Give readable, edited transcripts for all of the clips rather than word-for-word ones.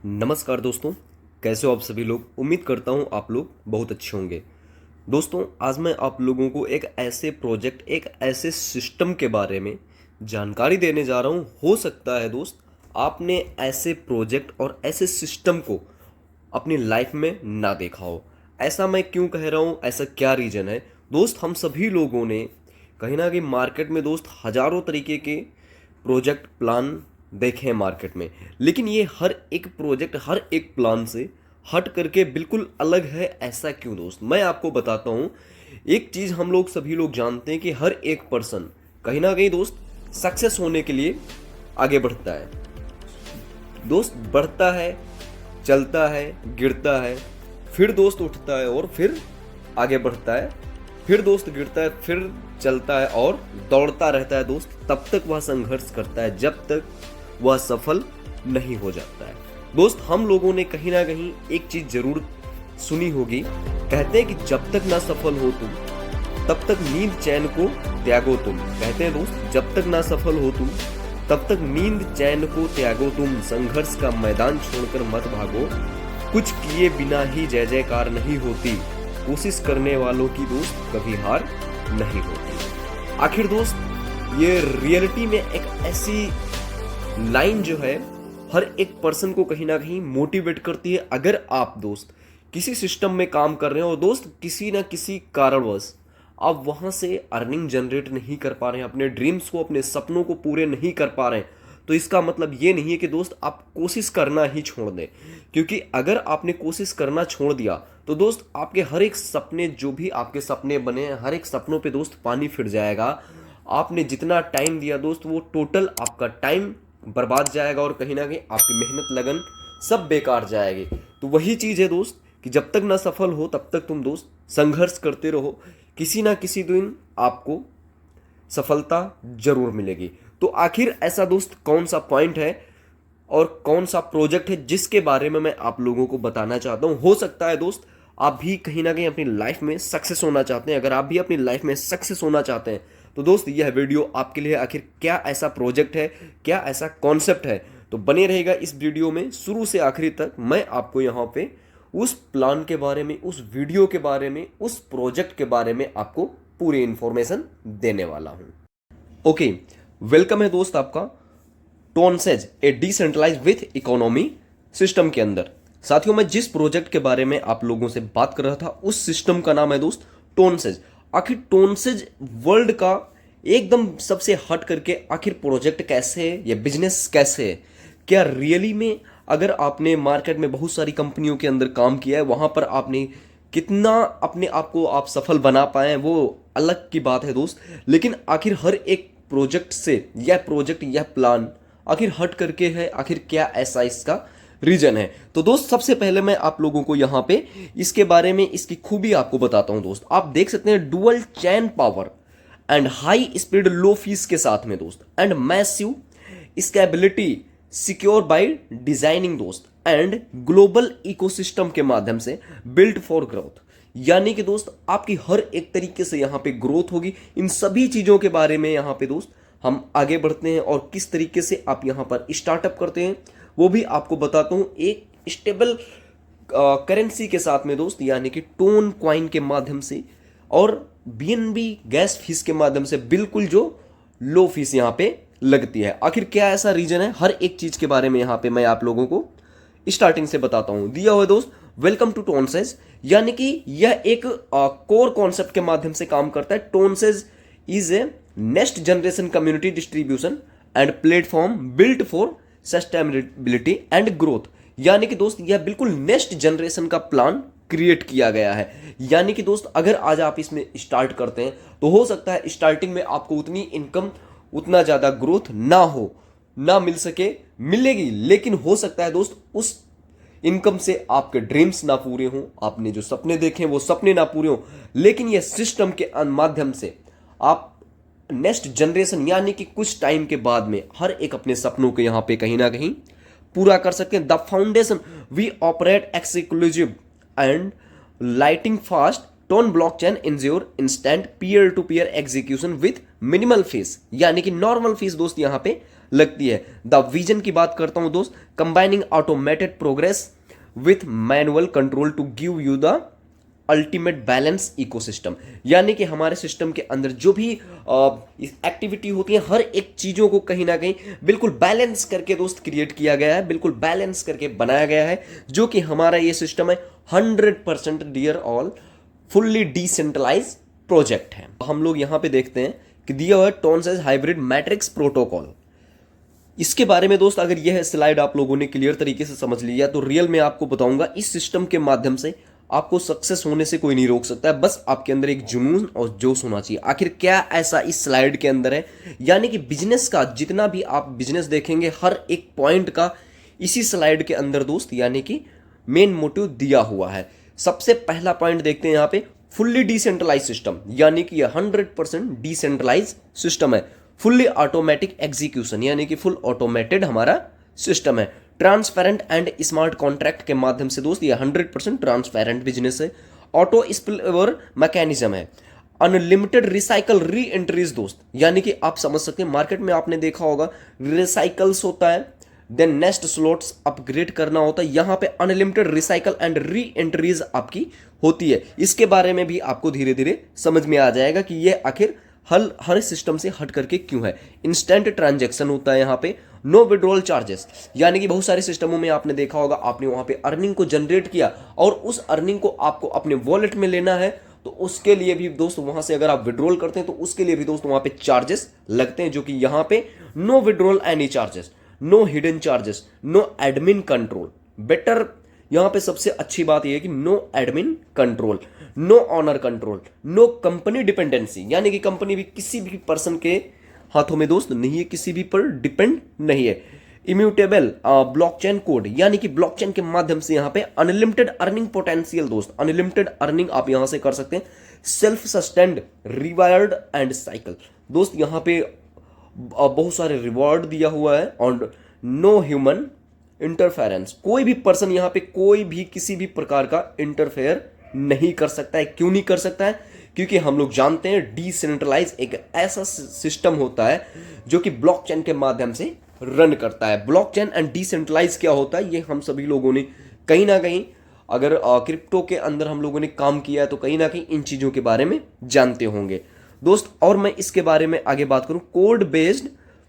नमस्कार दोस्तों, कैसे हो आप सभी लोग। उम्मीद करता हूँ आप लोग बहुत अच्छे होंगे। दोस्तों, आज मैं आप लोगों को एक ऐसे प्रोजेक्ट, एक ऐसे सिस्टम के बारे में जानकारी देने जा रहा हूँ। हो सकता है दोस्त आपने ऐसे प्रोजेक्ट और ऐसे सिस्टम को अपनी लाइफ में ना देखा हो। ऐसा मैं क्यों कह रहा हूँ, ऐसा क्या रीज़न है दोस्त। हम सभी लोगों ने कहीं ना कहीं मार्केट में दोस्त हज़ारों तरीके के प्रोजेक्ट प्लान देखे हैं मार्केट में, लेकिन ये हर एक प्रोजेक्ट, हर एक प्लान से हट करके बिल्कुल अलग है। ऐसा क्यों दोस्त, मैं आपको बताता हूँ। एक चीज़ हम लोग सभी लोग जानते हैं कि हर एक पर्सन कहीं ना कहीं दोस्त सक्सेस होने के लिए आगे बढ़ता है दोस्त। बढ़ता है, चलता है, गिरता है, फिर दोस्त उठता है और फिर आगे बढ़ता है, फिर दोस्त गिरता है, फिर चलता है और दौड़ता रहता है दोस्त। तब तक वह संघर्ष करता है जब तक वह सफल नहीं हो जाता है। दोस्त, हम लोगों ने कहीं ना कहीं एक चीज जरूर सुनी होगी। कहते हैं कि जब तक ना सफल हो तुम, तब तक नींद चैन को त्यागो तुम। कहते हैं दोस्त, जब तक ना सफल हो तुम, तब तक नींद चैन को त्यागो तुम। संघर्ष का मैदान छोड़कर मत भागो, कुछ किए बिना ही जय जयकार नहीं होती। कोशिश करने वालों की दोस्त कभी हार नहीं होती। आखिर दोस्त, ये रियलिटी में एक ऐसी लाइन जो है हर एक पर्सन को कहीं ना कहीं मोटिवेट करती है। अगर आप दोस्त किसी सिस्टम में काम कर रहे हो और दोस्त किसी ना किसी कारणवश आप वहां से अर्निंग जनरेट नहीं कर पा रहे हैं, अपने ड्रीम्स को, अपने सपनों को पूरे नहीं कर पा रहे हैं, तो इसका मतलब ये नहीं है कि दोस्त आप कोशिश करना ही छोड़ दें। क्योंकि अगर आपने कोशिश करना छोड़ दिया तो दोस्त आपके हर एक सपने, जो भी आपके सपने बने हैं, हर एक सपनों पे दोस्त पानी फिर जाएगा। आपने जितना टाइम दिया दोस्त, वो टोटल आपका टाइम बर्बाद जाएगा और कहीं ना कहीं आपकी मेहनत, लगन सब बेकार जाएगी। तो वही चीज़ है दोस्त कि जब तक ना सफल हो तब तक तुम दोस्त संघर्ष करते रहो। किसी ना किसी दिन आपको सफलता जरूर मिलेगी। तो आखिर ऐसा दोस्त कौन सा पॉइंट है और कौन सा प्रोजेक्ट है जिसके बारे में मैं आप लोगों को बताना चाहता हूं। हो सकता है दोस्त आप भी कहीं ना कहीं अपनी लाइफ में सक्सेस होना चाहते हैं। अगर आप भी अपनी लाइफ में सक्सेस होना चाहते हैं तो दोस्त यह वीडियो आपके लिए। आखिर क्या ऐसा प्रोजेक्ट है, क्या ऐसा कॉन्सेप्ट है, तो बने रहेगा इस वीडियो में शुरू से आखिरी तक। मैं आपको यहाँ पे उस प्लान के बारे में, उस वीडियो के बारे में, उस प्रोजेक्ट के बारे में आपको पूरी इंफॉर्मेशन देने वाला हूं। ओके, वेलकम है दोस्त आपका टोनसेज, ए डिसेंट्रलाइज्ड विथ इकोनॉमी सिस्टम के अंदर। साथियों, मैं जिस प्रोजेक्ट के बारे में आप लोगों से बात कर रहा था उस सिस्टम का नाम है दोस्त टोनसेज। आखिर टोनसेज वर्ल्ड का एकदम सबसे हट करके आखिर प्रोजेक्ट कैसे है, या बिजनेस कैसे है, क्या रियली में अगर आपने मार्केट में बहुत सारी कंपनियों के अंदर काम किया है, वहां पर आपने कितना अपने आप को आप सफल बना पाए हैं, वो अलग की बात है दोस्त। लेकिन आखिर हर एक प्रोजेक्ट से यह प्रोजेक्ट, यह प्लान आखिर हट करके है, आखिर क्या ऐसा इसका रीजन है। तो दोस्त सबसे पहले मैं आप लोगों को यहां पे इसके बारे में, इसकी खूबी आपको बताता हूं दोस्त। आप देख सकते हैं dual chain power and high speed low fees के साथ में दोस्त, and massive scalability secure by designing दोस्त, एंड ग्लोबल इकोसिस्टम के माध्यम से बिल्ड फॉर ग्रोथ। यानी कि दोस्त आपकी हर एक तरीके से यहां पे ग्रोथ होगी। इन सभी चीजों के बारे में यहां पे दोस्त हम आगे बढ़ते हैं और किस तरीके से आप यहां पर स्टार्टअप करते हैं वो भी आपको बताता हूं, एक स्टेबल करेंसी के साथ में दोस्त, यानी कि टोन क्वाइन के माध्यम से और बीएनबी गैस फीस के माध्यम से, बिल्कुल जो लो फीस यहां पे लगती है। आखिर क्या ऐसा रीजन है, हर एक चीज के बारे में यहां पे मैं आप लोगों को स्टार्टिंग से बताता हूं। दिया हुआ दोस्त वेलकम टू टोनसेज, यानी कि यह एक कोर कॉन्सेप्ट के माध्यम से काम करता है। Tonses is a next generation community distribution and platform built for sustainability and growth. यानी कि दोस्त यह बिल्कुल नेक्स्ट जनरेशन का प्लान क्रिएट किया गया है। यानी कि दोस्त अगर आज आप इसमें स्टार्ट करते हैं तो हो सकता है स्टार्टिंग में आपको उतनी इनकम, उतना ज्यादा ग्रोथ ना हो, ना मिल सके, मिलेगी, लेकिन हो सकता है दोस्त उस इनकम से आपके ड्रीम्स ना पूरे हों, आपने जो सपने देखे वो सपने ना पूरे हों। लेकिन यह सिस्टम के माध्यम से आप नेक्स्ट जनरेशन, यानी कि कुछ टाइम के बाद में हर एक अपने सपनों को यहां पे कहीं ना कहीं पूरा कर सकते हैं। The foundation we operate exclusive and lighting fast TON blockchain ensure instant peer to peer execution with minimal fees. यानी कि नॉर्मल फीस दोस्त यहां पे लगती है। द विजन की बात करता हूं दोस्त, combining automated progress with manual control to give you the ultimate balance ecosystem. यानी कि हमारे सिस्टम के अंदर जो भी एक्टिविटी होती है, हर एक चीजों को कहीं ना कहीं बिल्कुल बैलेंस करके दोस्त क्रिएट किया गया है, बिल्कुल बैलेंस करके बनाया गया है, जो कि हमारा ये सिस्टम है 100% dear all fully decentralize project है। हम लोग यहां पे देखते हैं कि दिया हुआ टोनसेस हाइब्रिड मैट्रिक्स प्रोटोकॉल। इसके बारे में दोस्त अगर यह स्लाइड आप लोगों ने क्लियर तरीके से समझ लिया तो रियल में आपको बताऊंगा, इस सिस्टम के माध्यम से आपको सक्सेस होने से कोई नहीं रोक सकता है। बस आपके अंदर एक जुनून और जोश होना चाहिए। आखिर क्या ऐसा इस स्लाइड के अंदर है, यानी कि बिजनेस का जितना भी आप बिजनेस देखेंगे हर एक पॉइंट का इसी स्लाइड के अंदर दोस्त यानी कि मेन मोटिव दिया हुआ है। सबसे पहला पॉइंट देखते हैं यहाँ पे, फुल्ली डिसेंट्रलाइज सिस्टम, यानी कि यह 100% डिसेंट्रलाइज सिस्टम है। फुल्ली ऑटोमेटिक एग्जीक्यूशन, यानी कि फुल ऑटोमेटेड हमारा सिस्टम है। ट्रांसपेरेंट एंड स्मार्ट कॉन्ट्रैक्ट के माध्यम से दोस्त ये 100% ट्रांसपेरेंट बिजनेस है। ऑटो स्पिलओवर मैकेनिज्म है। अनलिमिटेड रिसाइकल री एंट्रीज दोस्त, यानी कि आप समझ सकते हैं मार्केट में आपने देखा होगा रिसाइकल्स होता है, देन नेक्स्ट स्लॉट्स अपग्रेड करना होता है, यहां पे unlimited recycle and re entries आपकी होती है। इसके बारे में भी आपको धीरे धीरे समझ में आ जाएगा कि ये आखिर हर सिस्टम से हट करके क्यों है। इंस्टेंट ट्रांजैक्शन होता है यहाँ पे। नो विड्रॉल चार्जेस, यानी कि बहुत सारे सिस्टमों में आपने देखा होगा आपने वहां पे अर्निंग को जनरेट किया और उस अर्निंग को आपको अपने वॉलेट में लेना है, तो उसके लिए भी दोस्त वहां से अगर आप विड्रॉल करते हैं तो उसके लिए भी दोस्त वहां पे चार्जेस लगते हैं, जो कि यहां पे no withdrawal any charges, no hidden charges, no admin control. Better यहां पे सबसे अच्छी बात यह है कि no admin control, no owner control, no company dependency, यानी कि कंपनी भी किसी भी पर्सन के हाथों में दोस्त नहीं है, किसी भी पर डिपेंड नहीं है। इम्यूटेबल ब्लॉकचेन कोड, यानी कि ब्लॉकचेन के माध्यम से यहां पे अनलिमिटेड अर्निंग पोटेंशियल दोस्त, अनलिमिटेड अर्निंग आप यहां से कर सकते हैं। Self sustained reward and cycle दोस्त, यहां पे बहुत सारे रिवॉर्ड दिया हुआ है और नो ह्यूमन इंटरफेरेंस, कोई भी पर्सन यहां पे कोई भी किसी भी प्रकार का इंटरफेयर नहीं कर सकता है। क्यों नहीं कर सकता है? क्योंकि हम लोग जानते हैं डिसेंट्रलाइज एक ऐसा सिस्टम होता है जो कि ब्लॉकचेन के माध्यम से रन करता है। ब्लॉकचेन एंड डिसेंट्रलाइज क्या होता है ये हम सभी लोगों ने कहीं ना कहीं अगर क्रिप्टो के अंदर हम लोगों ने काम किया है तो कहीं ना कहीं इन चीजों के बारे में जानते होंगे दोस्त। और मैं इसके बारे में आगे बात करूं, कोड बेस्ड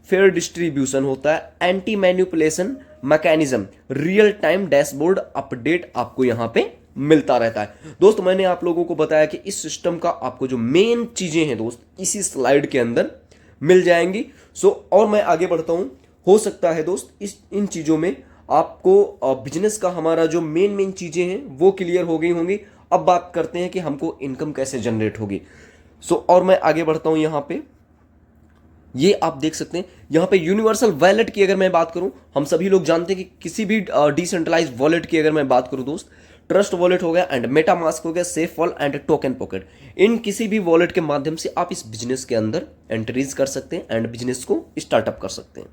फेयर डिस्ट्रीब्यूशन होता है। Anti manipulation mechanism, real time dashboard update आपको यहां पे मिलता रहता है। दोस्त मैंने आप लोगों को बताया कि इस सिस्टम का आपको जो मेन चीजें हैं दोस्त इसी स्लाइड के अंदर मिल जाएंगी। और मैं आगे बढ़ता हूं, हो सकता है दोस्त इन चीजों में आपको बिजनेस का हमारा जो मेन चीजें हैं वो क्लियर हो गई होंगी। अब बात करते हैं कि हमको इनकम कैसे जनरेट होगी। और मैं आगे बढ़ता हूं, यहां पे ये आप देख सकते हैं यहां पे यूनिवर्सल वॉलेट की अगर मैं बात करूं, हम सभी लोग जानते हैं कि किसी भी डिसेंट्रलाइज वॉलेट की अगर मैं बात करूं दोस्त, ट्रस्ट वॉलेट हो गया एंड मेटामास्क हो गया, safe wall and token pocket, इन किसी भी वॉलेट के माध्यम से आप इस बिजनेस के अंदर एंट्रीज कर सकते हैं एंड बिजनेस को स्टार्टअप कर सकते हैं।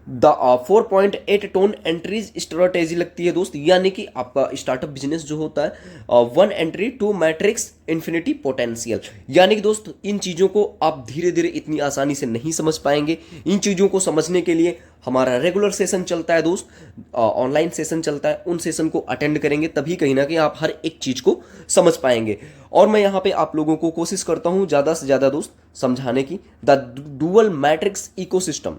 द 4.8 टोन एंट्रीज स्ट्रेटेजी लगती है दोस्त, यानी कि आपका स्टार्टअप बिजनेस जो होता है 1 एंट्री 2 मैट्रिक्स इन्फिनिटी पोटेंशियल, यानी कि दोस्त इन चीज़ों को आप धीरे धीरे इतनी आसानी से नहीं समझ पाएंगे। इन चीज़ों को समझने के लिए हमारा रेगुलर सेशन चलता है दोस्त, ऑनलाइन सेशन चलता है, उन सेशन को अटेंड करेंगे तभी कहीं ना कहीं आप हर एक चीज़ को समझ पाएंगे। और मैं यहाँ पे आप लोगों को कोशिश करता हूँ ज़्यादा से ज़्यादा दोस्त समझाने की। द डुअल मैट्रिक्स इकोसिस्टम,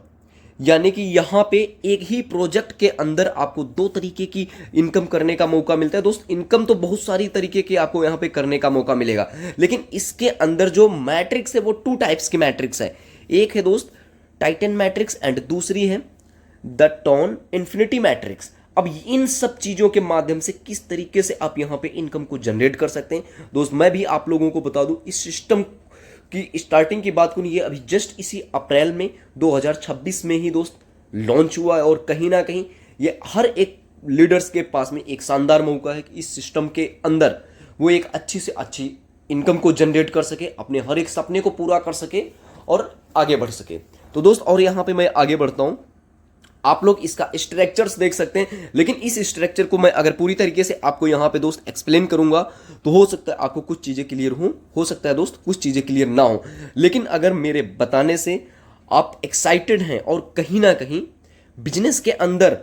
यानी कि यहां पे एक ही प्रोजेक्ट के अंदर आपको दो तरीके की इनकम करने का मौका मिलता है दोस्त। इनकम तो बहुत सारी तरीके के आपको यहां पे करने का मौका मिलेगा, लेकिन इसके अंदर जो मैट्रिक्स है वो 2 टाइप्स की मैट्रिक्स है। एक है दोस्त टाइटन मैट्रिक्स एंड दूसरी है द टोन इन्फिनिटी मैट्रिक्स। अब इन सब चीजों के माध्यम से किस तरीके से आप यहां पे इनकम को जनरेट कर सकते हैं दोस्त, मैं भी आप लोगों को बता दूं। इस सिस्टम की स्टार्टिंग की बात करूं, ये अभी जस्ट इसी अप्रैल में 2026 में ही दोस्त लॉन्च हुआ है और कहीं ना कहीं ये हर एक लीडर्स के पास में एक शानदार मौका है कि इस सिस्टम के अंदर वो एक अच्छी से अच्छी इनकम को जनरेट कर सके, अपने हर एक सपने को पूरा कर सके और आगे बढ़ सके। तो दोस्त और यहां पे मैं आगे बढ़ता हूं, आप लोग इसका स्ट्रक्चर्स देख सकते हैं, लेकिन इस स्ट्रक्चर को मैं अगर पूरी तरीके से आपको यहां पे दोस्त एक्सप्लेन करूंगा तो हो सकता है आपको कुछ चीजें क्लियर हो सकता है दोस्त कुछ चीजें क्लियर ना हो, लेकिन अगर मेरे बताने से आप एक्साइटेड हैं और कहीं ना कहीं बिजनेस के अंदर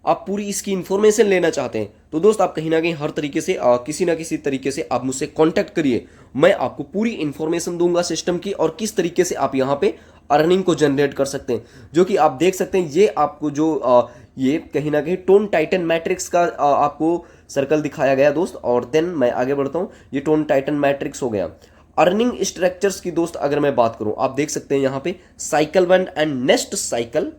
आप पूरी इसकी इंफॉर्मेशन लेना चाहते हैं, तो दोस्त आप कहीं ना कहीं हर तरीके से किसी ना किसी तरीके से आप मुझसे कांटेक्ट करिए। मैं आपको पूरी इंफॉर्मेशन दूंगा सिस्टम की और किस तरीके से आप यहाँ पे अर्निंग को जनरेट कर सकते हैं। जो कि आप देख सकते हैं, ये आपको जो ये कहीं ना कहीं टोन टाइटन मैट्रिक्स का आपको सर्कल दिखाया गया दोस्त। और देन मैं आगे बढ़ता हूँ, ये टोन टाइटन मैट्रिक्स हो गया। अर्निंग स्ट्रक्चर्स की दोस्त अगर मैं बात करूं, आप देख सकते हैं यहाँ पे साइकिल 1 एंड नेक्स्ट साइकिल।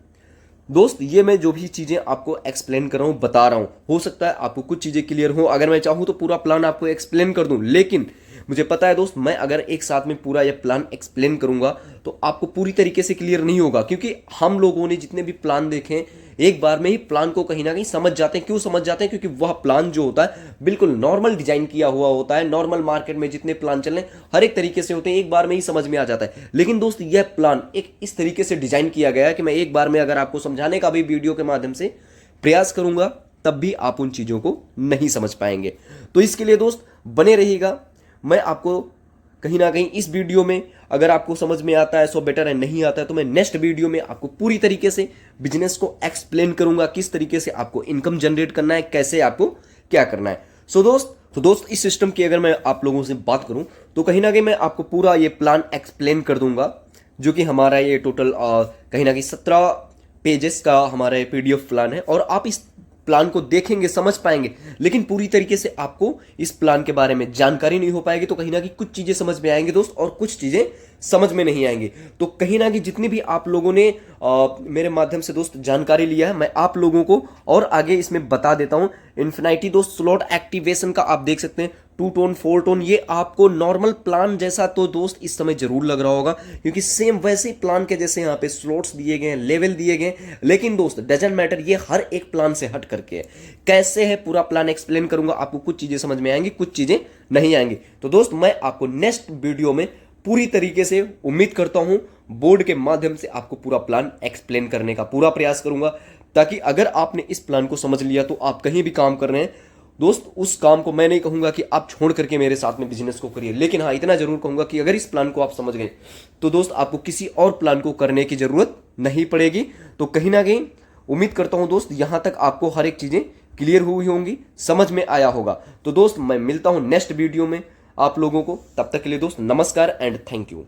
दोस्त ये मैं जो भी चीजें आपको एक्सप्लेन कर रहा हूं, बता रहा हूं, हो सकता है आपको कुछ चीजें क्लियर हो। अगर मैं चाहूं तो पूरा प्लान आपको एक्सप्लेन कर दूं, लेकिन मुझे पता है दोस्त, मैं अगर एक साथ में पूरा ये प्लान एक्सप्लेन करूंगा तो आपको पूरी तरीके से क्लियर नहीं होगा। क्योंकि हम लोगों ने जितने भी प्लान देखे हैं, एक बार में ही प्लान को कहीं ना कहीं समझ जाते हैं। क्यों समझ जाते हैं? क्योंकि वह प्लान जो होता है बिल्कुल नॉर्मल डिजाइन किया हुआ होता है। नॉर्मल मार्केट में जितने प्लान चल रहे हैं हर एक तरीके से होते हैं, एक बार में ही समझ में आ जाता है। लेकिन दोस्त यह प्लान एक इस तरीके से डिजाइन किया गया है कि मैं एक बार में अगर आपको समझाने का भी वीडियो के माध्यम से प्रयास करूंगा तब भी आप उन चीजों को नहीं समझ पाएंगे। तो इसके लिए दोस्त बने रहिएगा। मैं आपको कहीं ना कहीं इस वीडियो में अगर आपको समझ में आता है सो बेटर है, नहीं आता है तो मैं नेक्स्ट वीडियो में आपको पूरी तरीके से बिजनेस को एक्सप्लेन करूंगा, किस तरीके से आपको इनकम जनरेट करना है, कैसे आपको क्या करना है। सो दोस्त इस सिस्टम की अगर मैं आप लोगों से बात करूं तो कहीं ना कहीं मैं आपको पूरा ये प्लान एक्सप्लेन कर दूंगा, जो कि हमारा ये टोटल कहीं ना कहीं 17 पेजेस का हमारा ये पीडीएफ प्लान है। और आप इस प्लान को देखेंगे, समझ पाएंगे, लेकिन पूरी तरीके से आपको इस प्लान के बारे में जानकारी नहीं हो पाएगी। तो कहीं ना कहीं कुछ चीजें समझ में आएंगे दोस्त और कुछ चीजें समझ में नहीं आएंगी। तो कहीं ना कहीं जितनी भी आप लोगों ने मेरे माध्यम से दोस्त जानकारी लिया है, मैं आप लोगों को और आगे इसमें बता देता हूं। इन्फिनिटी दोस्त स्लॉट एक्टिवेशन का आप देख सकते हैं 2 टोन 4 टोन, ये आपको नॉर्मल प्लान जैसा तो दोस्त इस समय जरूर लग रहा होगा, क्योंकि सेम वैसे ही प्लान के जैसे यहाँ पे स्लॉट्स दिए गए हैं, लेवल दिए गए हैं। लेकिन दोस्त डजंट मैटर, ये हर एक प्लान से हट करके है। कैसे है पूरा प्लान एक्सप्लेन करूंगा, आपको कुछ चीजें समझ में आएंगी, कुछ चीजें नहीं आएंगी। तो दोस्त मैं आपको नेक्स्ट वीडियो में पूरी तरीके से उम्मीद करता हूं बोर्ड के माध्यम से आपको पूरा प्लान एक्सप्लेन करने का पूरा प्रयास करूंगा, ताकि अगर आपने इस प्लान को समझ लिया तो आप कहीं भी काम कर रहे हैं दोस्त, उस काम को मैं नहीं कहूंगा कि आप छोड़ करके मेरे साथ में बिजनेस को करिए, लेकिन हाँ इतना जरूर कहूंगा कि अगर इस प्लान को आप समझ गए तो दोस्त आपको किसी और प्लान को करने की जरूरत नहीं पड़ेगी। तो कहीं ना कहीं उम्मीद करता हूं दोस्त यहां तक आपको हर एक चीजें क्लियर हुई होंगी, समझ में आया होगा। तो दोस्त मैं मिलता हूं नेक्स्ट वीडियो में आप लोगों को, तब तक के लिए दोस्त नमस्कार एंड थैंक यू।